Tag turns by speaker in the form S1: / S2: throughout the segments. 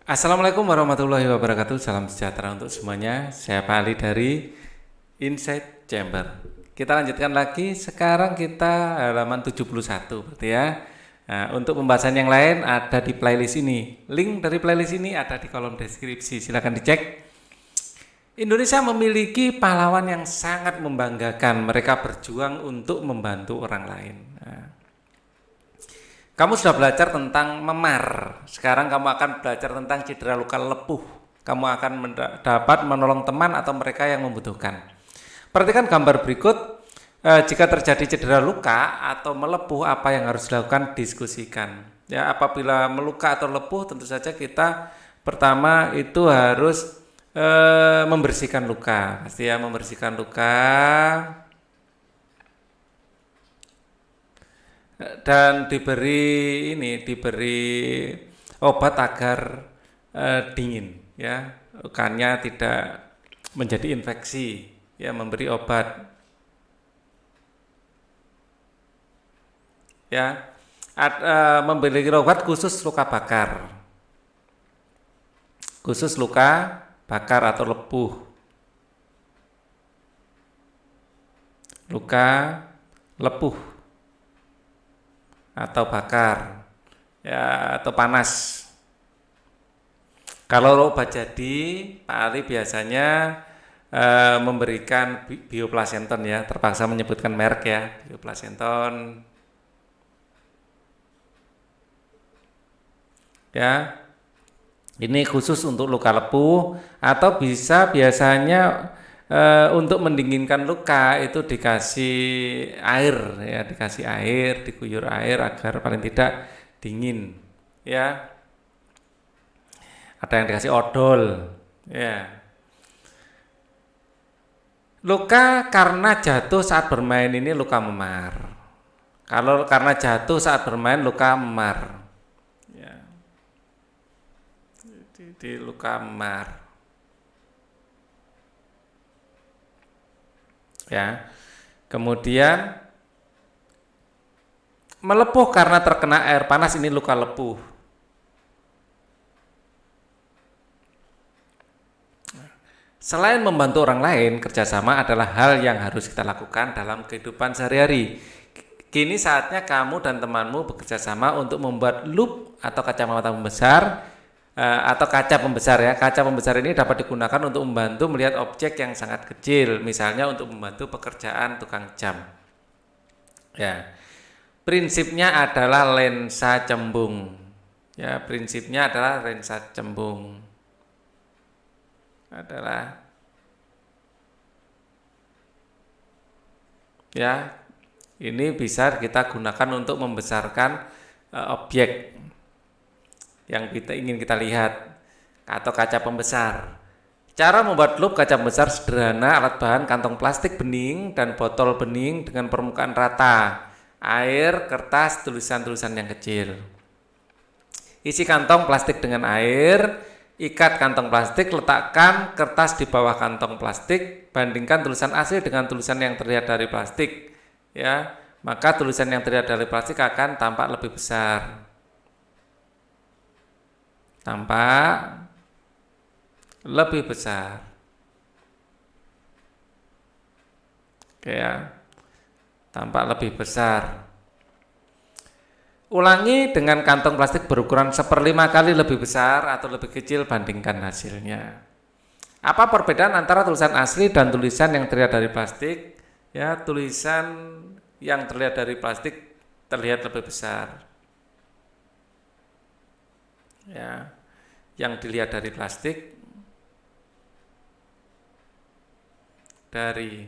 S1: Assalamualaikum warahmatullahi wabarakatuh. Salam sejahtera untuk semuanya. Saya Pak Ali dari Inside Chamber. Kita lanjutkan lagi. Sekarang kita halaman 71 berarti ya. Nah, untuk pembahasan yang lain ada di playlist ini. Link dari playlist ini ada di kolom deskripsi. Silahkan dicek. Indonesia memiliki pahlawan yang sangat membanggakan. Mereka berjuang untuk membantu orang lain. Nah, kamu sudah belajar tentang memar. Sekarang kamu akan belajar tentang cedera luka lepuh. Kamu akan dapat menolong teman atau mereka yang membutuhkan. Perhatikan gambar berikut. Jika terjadi cedera luka atau melepuh, apa yang harus dilakukan? Diskusikan. Ya, apabila meluka atau lepuh, tentu saja kita pertama itu harus membersihkan luka. Pasti ya, membersihkan luka dan diberi obat agar dingin ya, lukanya tidak menjadi infeksi ya, memberi obat ya. Memberi obat khusus luka bakar atau luka lepuh atau bakar ya, atau panas. Kalau obat jadi, Pak Ali biasanya memberikan bioplasenton ya, terpaksa menyebutkan merek ya, bioplasenton ya. Ini khusus untuk luka lepuh, atau biasanya untuk mendinginkan luka itu dikasih air ya, diguyur air agar paling tidak dingin ya. Ada yang dikasih odol ya. Luka karena jatuh saat bermain ini luka memar. Kalau karena jatuh saat bermain luka memar ya, di luka memar ya. Kemudian melepuh karena terkena air panas, ini luka lepuh. Selain membantu orang lain, kerjasama adalah hal yang harus kita lakukan dalam kehidupan sehari-hari. Kini saatnya kamu dan temanmu bekerja sama untuk membuat loop atau kacamata pembesar atau kaca pembesar ya. Kaca pembesar ini dapat digunakan untuk membantu melihat objek yang sangat kecil, misalnya untuk membantu pekerjaan tukang jam. Ya. Prinsipnya adalah lensa cembung. Ya, prinsipnya adalah lensa cembung. Adalah ya, ini bisa kita gunakan untuk membesarkan objek yang ingin kita lihat atau kaca pembesar. Cara membuat loop kaca pembesar sederhana. Alat bahan kantong plastik bening dan botol bening dengan permukaan rata, air, kertas, tulisan-tulisan yang kecil. Isi kantong plastik dengan air, ikat kantong plastik, letakkan kertas di bawah kantong plastik, bandingkan tulisan asli dengan tulisan yang terlihat dari plastik ya, maka tulisan yang terlihat dari plastik akan tampak lebih besar. Tampak lebih besar. Oke ya. Tampak lebih besar. Ulangi dengan kantong plastik berukuran 1/5 kali lebih besar atau lebih kecil, bandingkan hasilnya. Apa perbedaan antara tulisan asli dan tulisan yang terlihat dari plastik? Ya, tulisan yang terlihat dari plastik terlihat lebih besar. Ya, yang dilihat dari plastik dari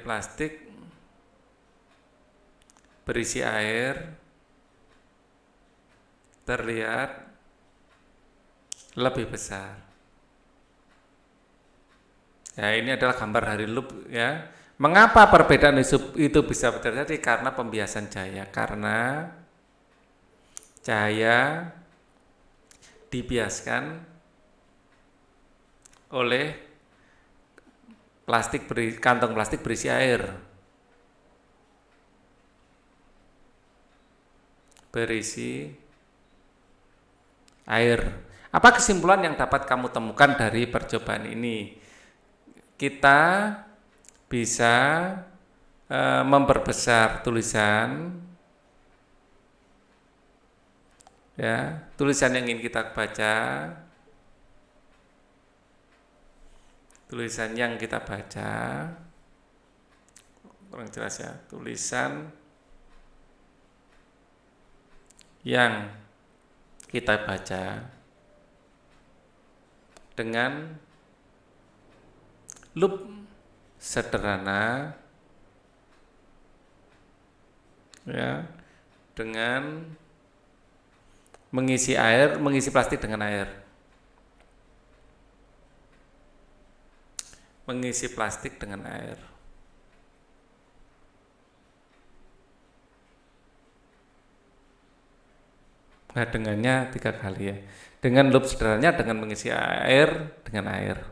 S1: plastik berisi air terlihat lebih besar. Ya, ini adalah gambar dari loop ya. Mengapa perbedaan itu bisa terjadi? Karena pembiasan cahaya. Karena cahaya dibiaskan oleh kantong plastik berisi air. Berisi air. Apa kesimpulan yang dapat kamu temukan dari percobaan ini? Kita bisa memperbesar tulisan, ya, tulisan yang ingin kita baca, kurang jelas ya, tulisan yang kita baca dengan loop sederhana, ya, dengan mengisi plastik dengan air. Mengisi plastik dengan air. Nah, dengannya 3 kali ya. Dengan loop sederhananya dengan mengisi air dengan air.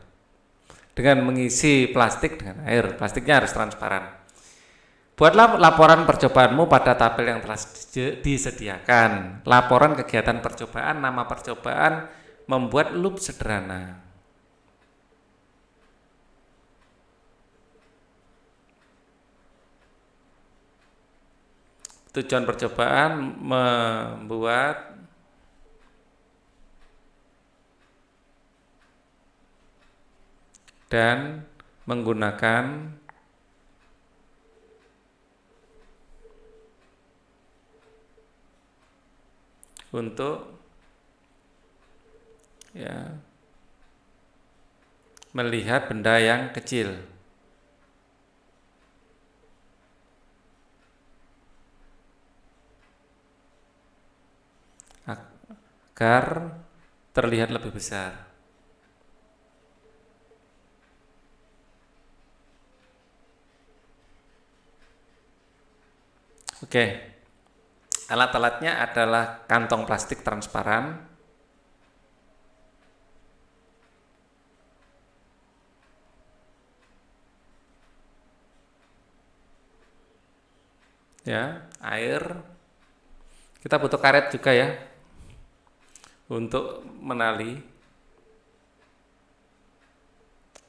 S1: Dengan mengisi plastik dengan air. Plastiknya harus transparan. Buatlah laporan percobaanmu pada tabel yang telah disediakan. Laporan kegiatan percobaan, nama percobaan, membuat loop sederhana. Tujuan percobaan membuat dan menggunakan untuk, ya, melihat benda yang kecil. Agar terlihat lebih besar. Oke, alat-alatnya adalah kantong plastik transparan, ya, air. Kita butuh karet juga ya untuk menali,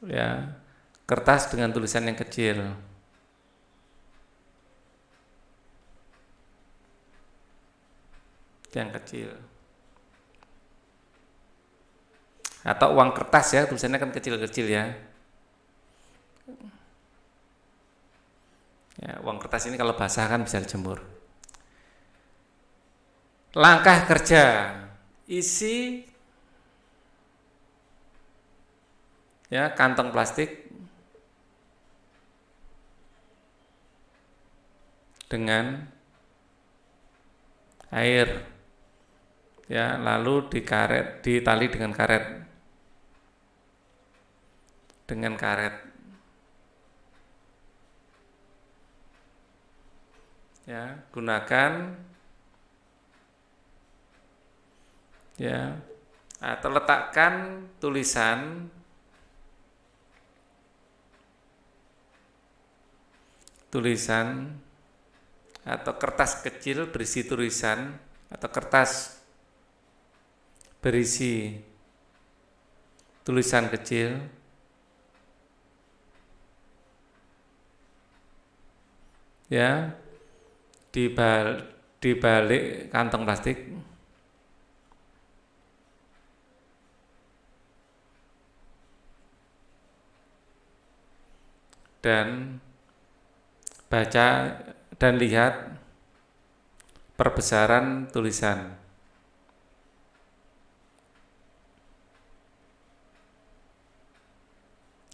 S1: ya, kertas dengan tulisan yang kecil. Atau uang kertas ya, tulisannya kan kecil-kecil ya. Ya, uang kertas ini kalau basah kan bisa dijemur. Langkah kerja, isi, ya, kantong plastik dengan air, ya, lalu ditali dengan karet. Ya, gunakan, ya, atau letakkan tulisan atau kertas kecil berisi tulisan atau kertas berisi tulisan kecil, ya, di balik kantong plastik, dan baca dan lihat perbesaran tulisan.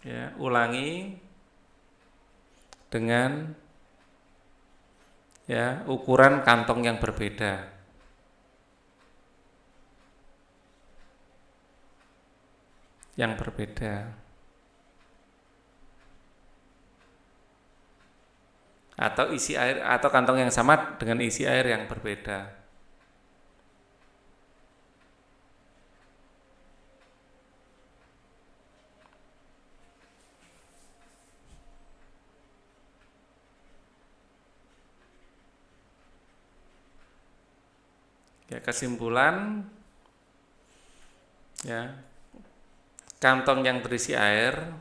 S1: Ya, ulangi dengan, ya, ukuran kantong yang berbeda. Atau isi air, atau kantong yang sama dengan isi air yang berbeda. Ya, kesimpulan, ya, kantong yang berisi air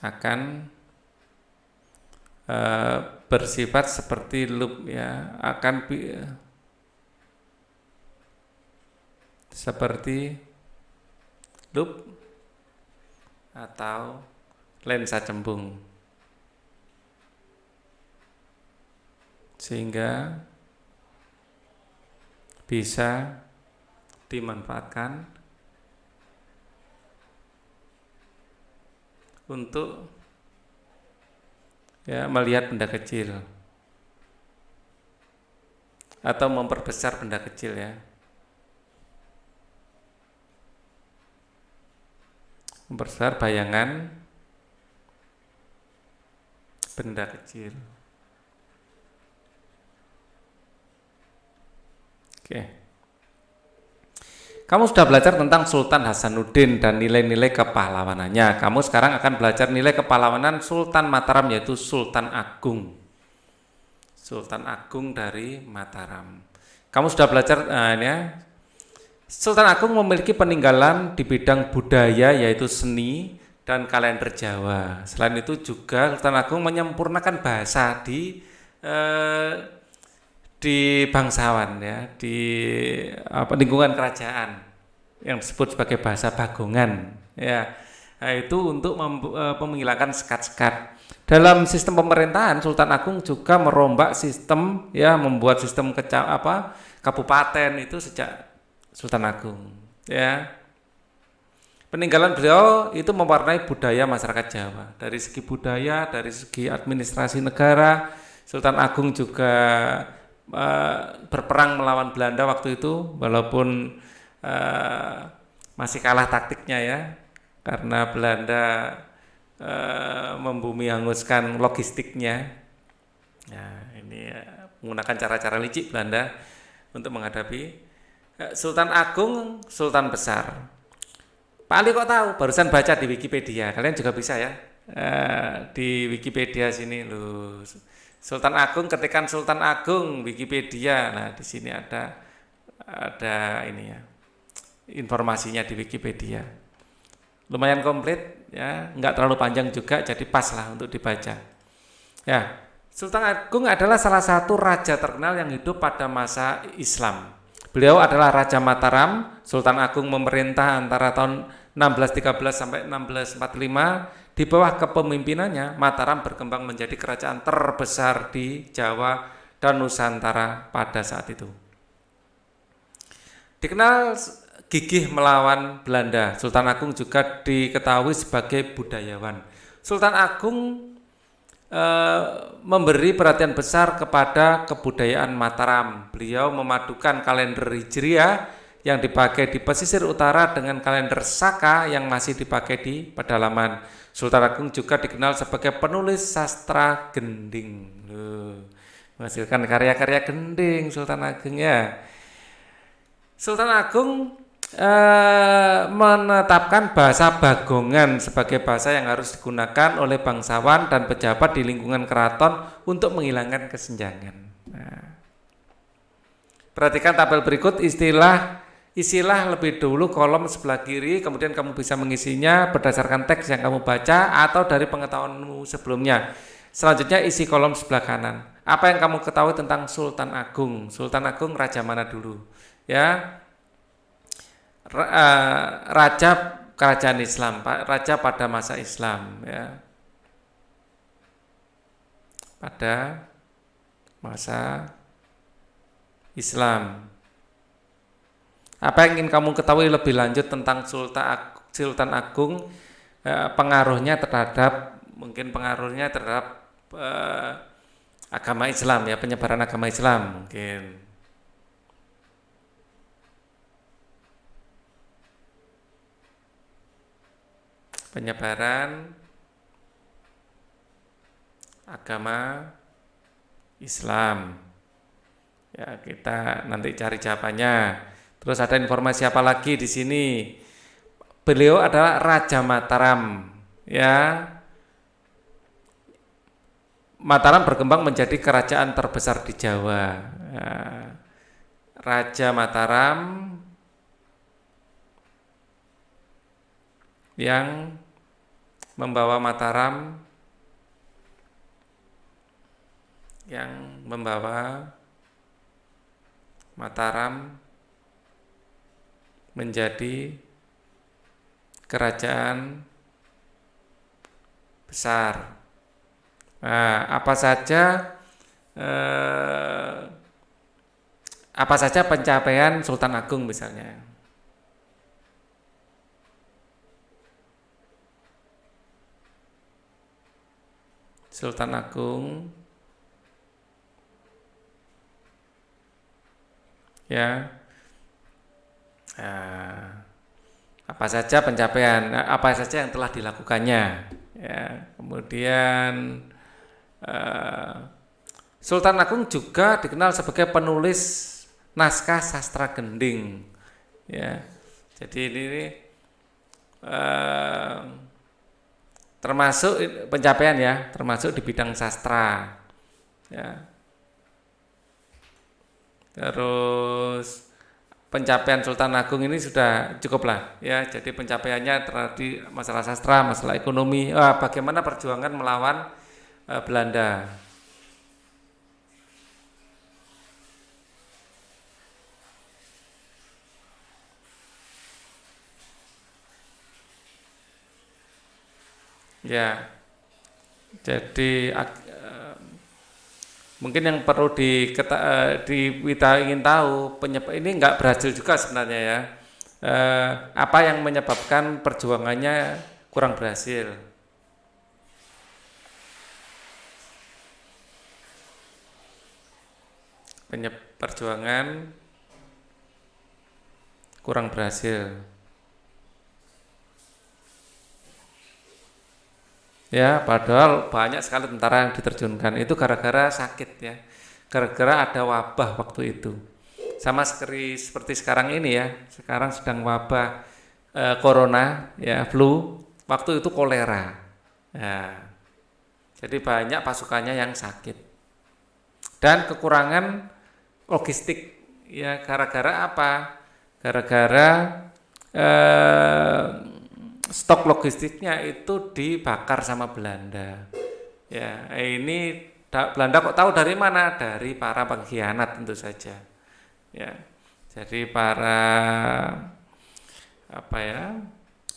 S1: akan bersifat seperti loop, ya, akan seperti loop atau lensa cembung, sehingga bisa dimanfaatkan untuk, ya, melihat benda kecil atau memperbesar benda kecil, ya, memperbesar bayangan benda kecil. Oke. Kamu sudah belajar tentang Sultan Hasanuddin dan nilai-nilai kepahlawanannya. Kamu sekarang akan belajar nilai kepahlawanan Sultan Mataram, yaitu Sultan Agung. Sultan Agung dari Mataram. Kamu sudah belajar, ini ya. Sultan Agung memiliki peninggalan di bidang budaya, yaitu seni dan kalender Jawa. Selain itu juga Sultan Agung menyempurnakan bahasa di bangsawan, ya, di lingkungan kerajaan yang disebut sebagai bahasa Bagongan, ya. Nah, itu untuk menghilangkan sekat-sekat. Dalam sistem pemerintahan, Sultan Agung juga merombak sistem, ya, membuat sistem kabupaten itu sejak Sultan Agung, ya. Peninggalan beliau itu mewarnai budaya masyarakat Jawa. Dari segi budaya, dari segi administrasi negara, Sultan Agung juga berperang melawan Belanda waktu itu, walaupun masih kalah taktiknya, ya, karena Belanda membumi hanguskan logistiknya. Nah, ini menggunakan cara-cara licik Belanda untuk menghadapi Sultan Agung, Sultan Besar. Pak Ali kok tahu? Barusan baca di Wikipedia. Kalian juga bisa, ya, di Wikipedia sini loh. Sultan Agung, ketikan Sultan Agung Wikipedia. Nah, di sini ada ini, ya, informasinya di Wikipedia. Lumayan komplit, ya, nggak terlalu panjang juga, jadi pas lah untuk dibaca. Ya, Sultan Agung adalah salah satu raja terkenal yang hidup pada masa Islam. Beliau adalah Raja Mataram. Sultan Agung memerintah antara tahun 1613 sampai 1645. Di bawah kepemimpinannya, Mataram berkembang menjadi kerajaan terbesar di Jawa dan Nusantara pada saat itu. Dikenal gigih melawan Belanda, Sultan Agung juga diketahui sebagai budayawan. Sultan Agung memberi perhatian besar kepada kebudayaan Mataram. Beliau memadukan kalender Hijriah yang dipakai di pesisir utara dengan kalender Saka yang masih dipakai di pedalaman. Sultan Agung juga dikenal sebagai penulis sastra gending. Menghasilkan karya-karya gending Sultan Agung, ya. Sultan Agung menetapkan bahasa Bagongan sebagai bahasa yang harus digunakan oleh bangsawan dan pejabat di lingkungan keraton untuk menghilangkan kesenjangan. Nah, perhatikan tabel berikut, isilah lebih dulu kolom sebelah kiri, kemudian kamu bisa mengisinya berdasarkan teks yang kamu baca atau dari pengetahuanmu sebelumnya. Selanjutnya isi kolom sebelah kanan. Apa yang kamu ketahui tentang Sultan Agung? Sultan Agung raja mana dulu? Ya, raja kerajaan Islam, raja pada masa Islam, ya, pada masa Islam. Apa yang ingin kamu ketahui lebih lanjut tentang Sultan Agung? Pengaruhnya terhadap agama Islam, ya, penyebaran agama Islam mungkin. Penyebaran agama Islam. Ya, kita nanti cari jawabannya. Terus ada informasi apa lagi di sini? Beliau adalah Raja Mataram, ya. Mataram berkembang menjadi kerajaan terbesar di Jawa. Raja Mataram yang membawa Mataram menjadi kerajaan besar. Nah, apa saja pencapaian Sultan Agung misalnya? Sultan Agung, ya, apa saja pencapaian, apa saja yang telah dilakukannya, ya. Kemudian Sultan Agung juga dikenal sebagai penulis naskah sastra gending, ya. Jadi ini termasuk pencapaian ya, termasuk di bidang sastra, ya. Terus pencapaian Sultan Agung ini sudah cukup lah, ya. Jadi pencapaiannya terjadi masalah sastra, masalah ekonomi, bagaimana perjuangan melawan Belanda. Ya, jadi mungkin yang perlu kita ingin tahu penyebab ini nggak berhasil juga sebenarnya ya. Apa yang menyebabkan perjuangannya kurang berhasil? Perjuangan kurang berhasil. Ya, padahal banyak sekali tentara yang diterjunkan itu gara-gara sakit ya, gara-gara ada wabah waktu itu. Sama seperti sekarang ini ya, sekarang sedang wabah corona ya, flu. Waktu itu kolera. Ya, jadi banyak pasukannya yang sakit dan kekurangan logistik ya, gara-gara apa? Gara-gara stok logistiknya itu dibakar sama Belanda. Ya, ini Belanda kok tahu dari mana? Dari para pengkhianat tentu saja. Ya, jadi para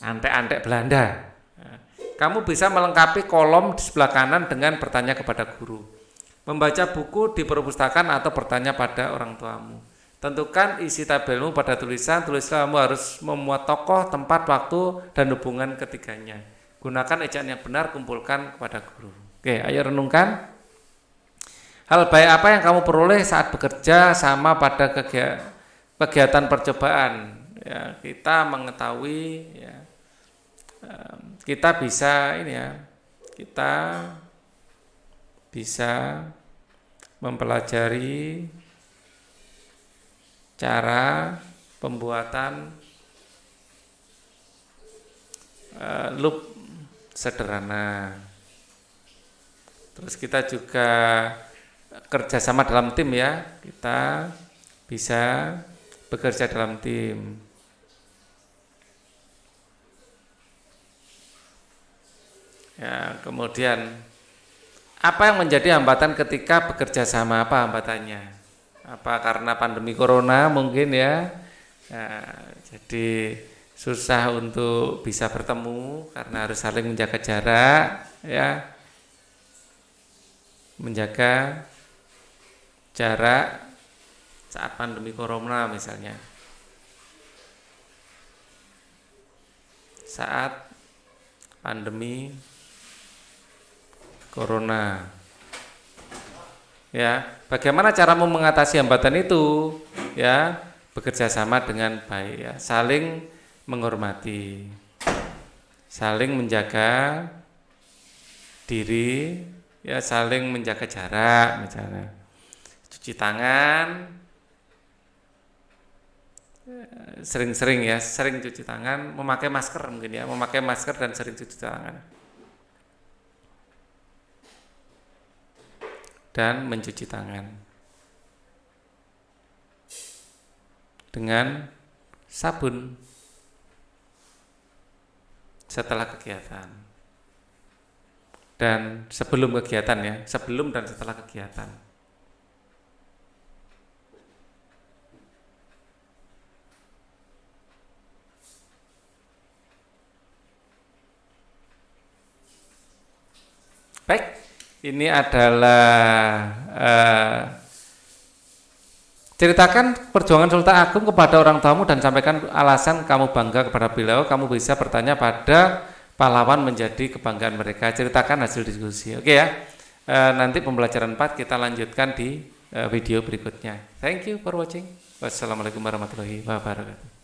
S1: antek-antek Belanda. Nah, kamu bisa melengkapi kolom di sebelah kanan dengan bertanya kepada guru, membaca buku di perpustakaan atau bertanya pada orang tuamu. Tentukan isi tabelmu pada tulisan kamu harus memuat tokoh, tempat, waktu, dan hubungan ketiganya. Gunakan ejaan yang benar, kumpulkan kepada guru. Oke, ayo renungkan. Hal baik apa yang kamu peroleh saat bekerja sama pada kegiatan percobaan? Ya, kita mengetahui, ya, kita bisa mempelajari cara pembuatan loop sederhana. Terus kita juga kerjasama dalam tim ya, kita bisa bekerja dalam tim. Ya, kemudian apa yang menjadi hambatan ketika bekerja sama? Apa hambatannya? Apa karena pandemi corona mungkin ya, jadi susah untuk bisa bertemu karena harus saling menjaga jarak ya, menjaga jarak saat pandemi corona misalnya, saat pandemi corona. Ya, bagaimana caramu mengatasi hambatan itu? Ya, bekerja sama dengan baik ya, saling menghormati, saling menjaga diri, ya, saling menjaga jarak misalnya. Cuci tangan, sering cuci tangan, memakai masker mungkin ya, memakai masker dan sering cuci tangan. dan mencuci tangan dengan sabun setelah kegiatan dan sebelum kegiatan ya, sebelum dan setelah kegiatan. Baik, ini adalah ceritakan perjuangan Sultan Agung kepada orang tuamu dan sampaikan alasan kamu bangga kepada beliau. Kamu bisa bertanya pada pahlawan menjadi kebanggaan mereka. Ceritakan hasil diskusi. Oke ya. Nanti pembelajaran 4 kita lanjutkan di video berikutnya. Thank you for watching. Wassalamualaikum warahmatullahi wabarakatuh.